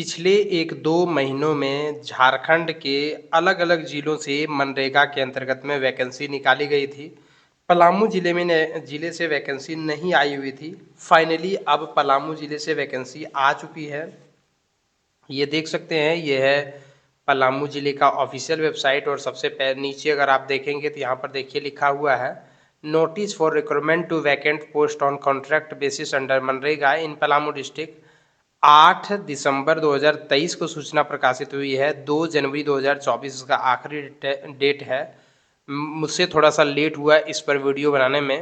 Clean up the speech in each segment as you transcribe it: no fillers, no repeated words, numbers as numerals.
पिछले 1-2 महीनों में झारखंड के अलग-अलग ज़िलों से मनरेगा के अंतर्गत में वैकेंसी निकाली गई थी। पलामू ज़िले में न ज़िले से वैकेंसी नहीं आई हुई थी। फाइनली अब पलामू ज़िले से वैकेंसी आ चुकी है। ये देख सकते हैं, ये है पलामू ज़िले का ऑफ़िशियल वेबसाइट और सबसे नीचे अगर आप देखेंगे तो यहाँ पर देखिए लिखा हुआ है, notice for recruitment to vacant post on contract basis under मनरेगा इन पलामू डिस्ट्रिक्ट। 8 दिसंबर 2023 को सूचना प्रकाशित हुई है। 2 जनवरी 2024 इसका आखिरी डेट है। मुझसे थोड़ा सा लेट हुआ इस पर वीडियो बनाने में।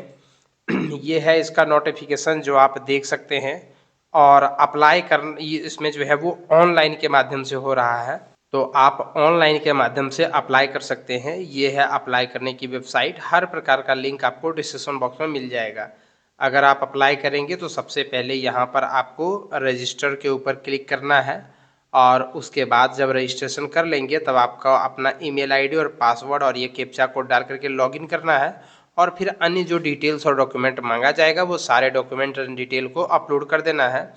ये है इसका नोटिफिकेशन जो आप देख सकते हैं और अप्लाई कर इसमें जो है वो ऑनलाइन के माध्यम से हो रहा है, तो आप ऑनलाइन के माध्यम से अप्लाई कर सकते हैं। ये है अप्लाई करने की वेबसाइट। हर प्रकार का लिंक आपको डिस्क्रिप्शन बॉक्स में मिल जाएगा। अगर आप अप्लाई करेंगे तो सबसे पहले यहाँ पर आपको रजिस्टर के ऊपर क्लिक करना है और उसके बाद जब रजिस्ट्रेशन कर लेंगे तब आपका अपना ईमेल आईडी और पासवर्ड और ये कैप्चा कोड डाल करके लॉगिन करना है और फिर अन्य जो डिटेल्स और डॉक्यूमेंट मांगा जाएगा वो सारे डॉक्यूमेंट डिटेल को अपलोड कर देना है।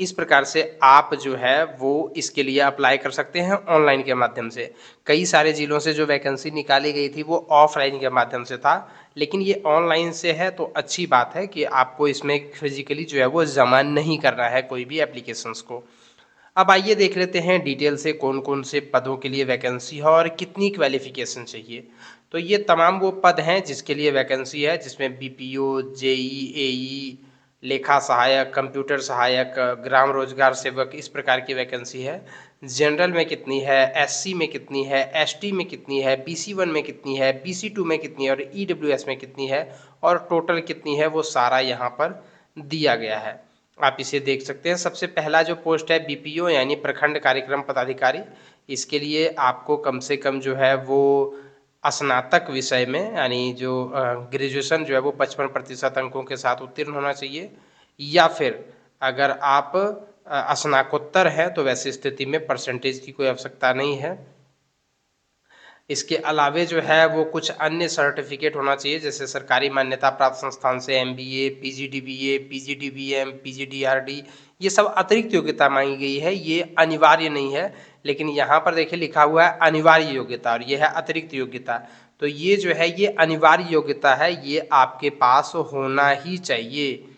इस प्रकार से आप जो है वो इसके लिए अप्लाई कर सकते हैं ऑनलाइन के माध्यम से। कई सारे ज़िलों से जो वैकेंसी निकाली गई थी वो ऑफलाइन के माध्यम से था, लेकिन ये ऑनलाइन से है तो अच्छी बात है कि आपको इसमें फिजिकली जो है वो जमा नहीं करना है कोई भी एप्लीकेशंस को। अब आइए देख लेते हैं डिटेल से कौन कौन से पदों के लिए वैकेंसी है और कितनी क्वालिफिकेशन चाहिए। तो ये तमाम वो पद हैं जिसके लिए वैकेंसी है, जिसमें बीपीओ, जेई, एई, लेखा सहायक, कंप्यूटर सहायक, ग्राम रोजगार सेवक, इस प्रकार की वैकेंसी है। जनरल में कितनी है, एससी में कितनी है, एसटी में कितनी है, बीसी 1 में कितनी है, बीसी 2 में कितनी है और ईडब्ल्यूएस में कितनी है और टोटल कितनी है वो सारा यहाँ पर दिया गया है। आप इसे देख सकते हैं। सबसे पहला जो पोस्ट है बीपीओ यानी प्रखंड कार्यक्रम पदाधिकारी, इसके लिए आपको कम से कम जो है वो स्नातक विषय में यानी जो ग्रेजुएशन जो है वो 55% अंकों के साथ उत्तीर्ण होना चाहिए, या फिर अगर आप स्नातकोत्तर हैं तो वैसी स्थिति में परसेंटेज की कोई आवश्यकता नहीं है। इसके अलावे जो है वो कुछ अन्य सर्टिफिकेट होना चाहिए, जैसे सरकारी मान्यता प्राप्त संस्थान से एमबीए, पीजीडीबीए, पीजीडीबीएम, पीजीडीआरडी, ये सब अतिरिक्त योग्यता मांगी गई है। ये अनिवार्य नहीं है, लेकिन यहाँ पर देखिए लिखा हुआ है अनिवार्य योग्यता और ये है अतिरिक्त योग्यता। तो ये जो है ये अनिवार्य योग्यता है, ये आपके पास होना ही चाहिए।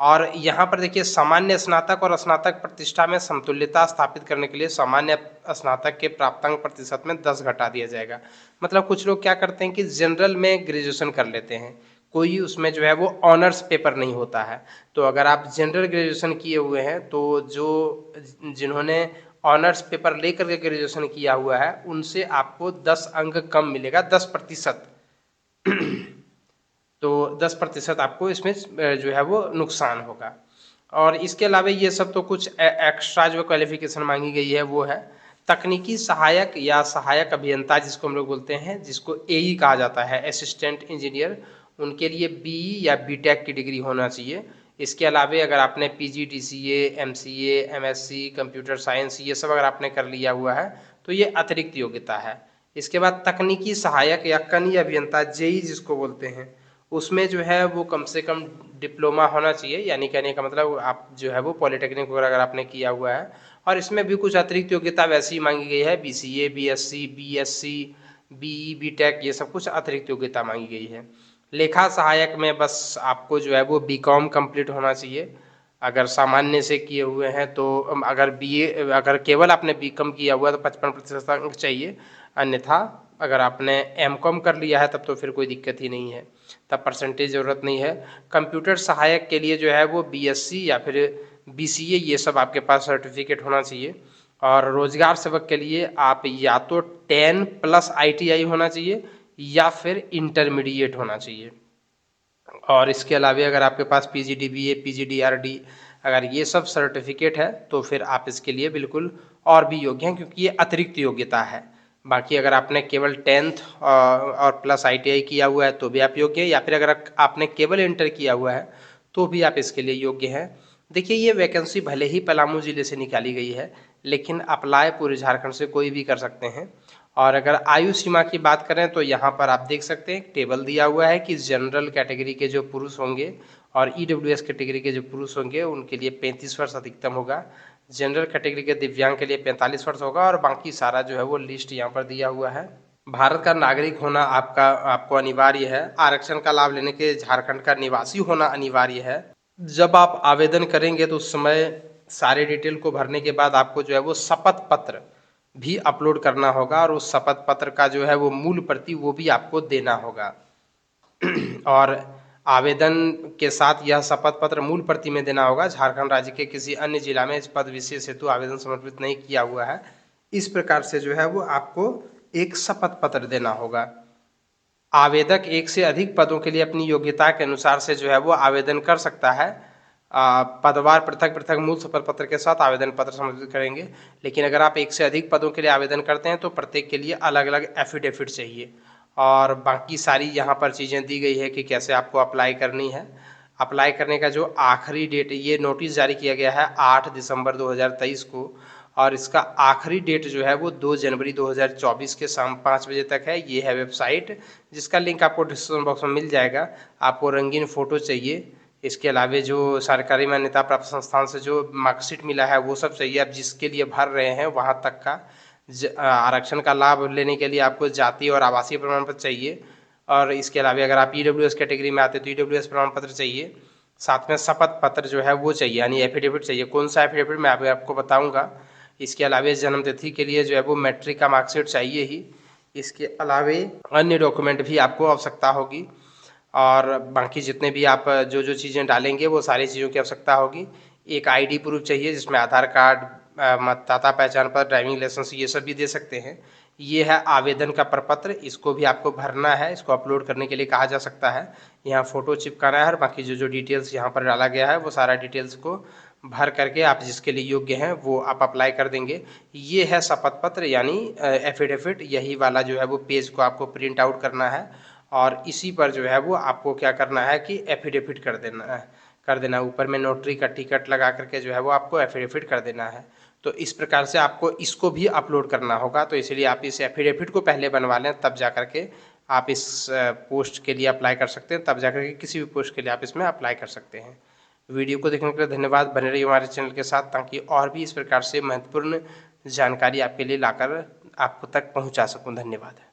और यहाँ पर देखिए सामान्य स्नातक और स्नातक प्रतिष्ठा में समतुल्यता स्थापित करने के लिए सामान्य स्नातक के प्राप्तांक प्रतिशत में 10 घटा दिया जाएगा। मतलब कुछ लोग क्या करते हैं कि जनरल में ग्रेजुएशन कर लेते हैं, कोई उसमें जो है वो ऑनर्स पेपर नहीं होता है। तो अगर आप जनरल ग्रेजुएशन किए हुए हैं तो जो जिन्होंने ऑनर्स पेपर लेकर के ग्रेजुएशन किया हुआ है उनसे आपको 10 अंक कम मिलेगा, 10%। तो 10% आपको इसमें जो है वो नुकसान होगा। और इसके अलावा ये सब तो कुछ एक्स्ट्रा जो क्वालिफिकेशन मांगी गई है वो है तकनीकी सहायक या सहायक अभियंता, जिसको हम लोग बोलते हैं, जिसको एई कहा जाता है, असिस्टेंट इंजीनियर। उनके लिए बीई या बीटेक की डिग्री होना चाहिए। इसके अलावा अगर आपने PGDCA, MCA, MSc, computer science ये सब अगर आपने कर लिया हुआ है तो ये अतिरिक्त योग्यता है। इसके बाद तकनीकी सहायक या कनीय अभियंता जेई जिसको बोलते हैं, उसमें जो है वो कम से कम डिप्लोमा होना चाहिए, यानी कहने का मतलब आप जो है वो पॉलिटेक्निक वगैरह अगर आपने किया हुआ है। और इसमें भी कुछ अतिरिक्त योग्यता वैसी ही मांगी गई है, BCA, BSc, BSc, BE, BTech, ये सब कुछ अतिरिक्त योग्यता मांगी गई है। लेखा सहायक में बस आपको जो है वो बीकॉम कंप्लीट होना चाहिए अगर सामान्य से किए हुए हैं तो। अगर बीए अगर केवल आपने बीकॉम किया हुआ है तो 55% अंक चाहिए, अन्यथा अगर आपने एमकॉम कर लिया है तब तो फिर कोई दिक्कत ही नहीं है, तब परसेंटेज ज़रूरत नहीं है। कंप्यूटर सहायक के लिए जो है वो बीएससी या फिर बीसीए ये सब आपके पास सर्टिफिकेट होना चाहिए। और रोजगार सेवक के लिए आप या तो 10+ आईटीआई होना चाहिए या फिर इंटरमीडिएट होना चाहिए। और इसके अलावा अगर आपके पास पीजीडीबीए, पीजीडीआरडी अगर ये सब सर्टिफिकेट है तो फिर आप इसके लिए बिल्कुल और भी योग्य हैं, क्योंकि ये अतिरिक्त योग्यता है। बाकी अगर आपने केवल 10th और प्लस आईटीआई किया हुआ है तो भी आप योग्य हैं, या फिर अगर आपने केवल इंटर किया हुआ है तो भी आप इसके लिए योग्य हैं। देखिए ये वैकेंसी भले ही पलामू ज़िले से निकाली गई है, लेकिन अप्लाई पूरे झारखंड से कोई भी कर सकते हैं। और अगर आयु सीमा की बात करें तो यहाँ पर आप देख सकते हैं टेबल दिया हुआ है कि जनरल कैटेगरी के जो पुरुष होंगे और ईडब्ल्यूएस कैटेगरी के जो पुरुष होंगे उनके लिए 35 वर्ष अधिकतम होगा। जनरल कैटेगरी के दिव्यांग के लिए 45 वर्ष होगा और बाकी सारा जो है वो लिस्ट यहाँ पर दिया हुआ है। भारत का नागरिक होना आपको अनिवार्य है। आरक्षण का लाभ लेने के झारखंड का निवासी होना अनिवार्य है। जब आप आवेदन करेंगे तो उस समय सारे डिटेल को भरने के बाद आपको जो है वो शपथ पत्र भी अपलोड करना होगा और उस शपथ पत्र का जो है वो मूल प्रति वो भी आपको देना होगा। और आवेदन के साथ यह शपथ पत्र मूल प्रति में देना होगा। झारखंड राज्य के किसी अन्य जिला में इस पद विशेष हेतु आवेदन समर्पित नहीं किया हुआ है। इस प्रकार से जो है वो आपको एक शपथ पत्र देना होगा। आवेदक एक से अधिक पदों के लिए अपनी योग्यता के अनुसार से जो है वो आवेदन कर सकता है। पदवार पृथक पृथक मूल शपथ पत्र के साथ आवेदन पत्र समर्पित करेंगे। लेकिन अगर आप एक से अधिक पदों के लिए आवेदन करते हैं तो प्रत्येक के लिए अलग अलग एफिडेविट चाहिए और बाकी सारी यहाँ पर चीज़ें दी गई है कि कैसे आपको अप्लाई करनी है। अप्लाई करने का जो आखिरी डेट, ये नोटिस जारी किया गया है 8 दिसंबर 2023 को और इसका आखिरी डेट जो है वो 2 जनवरी 2024 के शाम 5 बजे तक है। ये है वेबसाइट जिसका लिंक आपको डिस्क्रिप्शन बॉक्स में मिल जाएगा। आपको रंगीन फ़ोटो चाहिए, इसके अलावा जो सरकारी मान्यता प्राप्त संस्थान से जो मार्कशीट मिला है वो सब चाहिए। आप जिसके लिए भर रहे हैं वहाँ तक का आरक्षण का लाभ लेने के लिए आपको जाति और आवासीय प्रमाण पत्र चाहिए और इसके अलावा अगर आप ईडब्ल्यूएस कैटेगरी में आते हैं तो ईडब्ल्यूएस प्रमाण पत्र चाहिए। साथ में शपथ पत्र जो है वो चाहिए, यानी एफिडेविट चाहिए। कौन सा एफिडेविट मैं आपको बताऊंगा। इसके अलावा जन्म तिथि के लिए जो है वो मैट्रिक का मार्कशीट चाहिए ही। इसके अलावा अन्य डॉक्यूमेंट भी आपको आवश्यकता होगी और बाकी जितने भी आप जो जो चीज़ें डालेंगे वो सारी चीज़ों की आवश्यकता होगी। एक आईडी प्रूफ चाहिए जिसमें आधार कार्ड, मतदाता पहचान पत्र, ड्राइविंग लाइसेंस ये सब भी दे सकते हैं। ये है आवेदन का प्रपत्र, इसको भी आपको भरना है। इसको अपलोड करने के लिए कहा जा सकता है, यहाँ फ़ोटो चिपकाना है और बाकी जो जो डिटेल्स यहाँ पर डाला गया है वो सारा डिटेल्स को भर करके आप जिसके लिए योग्य हैं वो आप अप्लाई कर देंगे। ये है शपथ पत्र यानी एफिडेविट। यही वाला जो है वो पेज को आपको प्रिंट आउट करना है और इसी पर जो है वो आपको क्या करना है कि एफिडेविट कर देना ऊपर में नोटरी का टिकट लगा करके जो है वो आपको एफिडेविट कर देना है। तो इस प्रकार से आपको इसको भी अपलोड करना होगा। तो इसलिए आप इस एफिडेविट को पहले बनवा लें, तब जा करके आप इस पोस्ट के लिए अप्लाई कर सकते हैं। तब जा करके किसी भी पोस्ट के लिए आप इसमें अप्लाई कर सकते हैं। वीडियो को देखने के लिए धन्यवाद। बने रहिए हमारे चैनल के साथ ताकि और भी इस प्रकार से महत्वपूर्ण जानकारी आपके लिए लाकर आपको तक पहुंचा सकूं। धन्यवाद।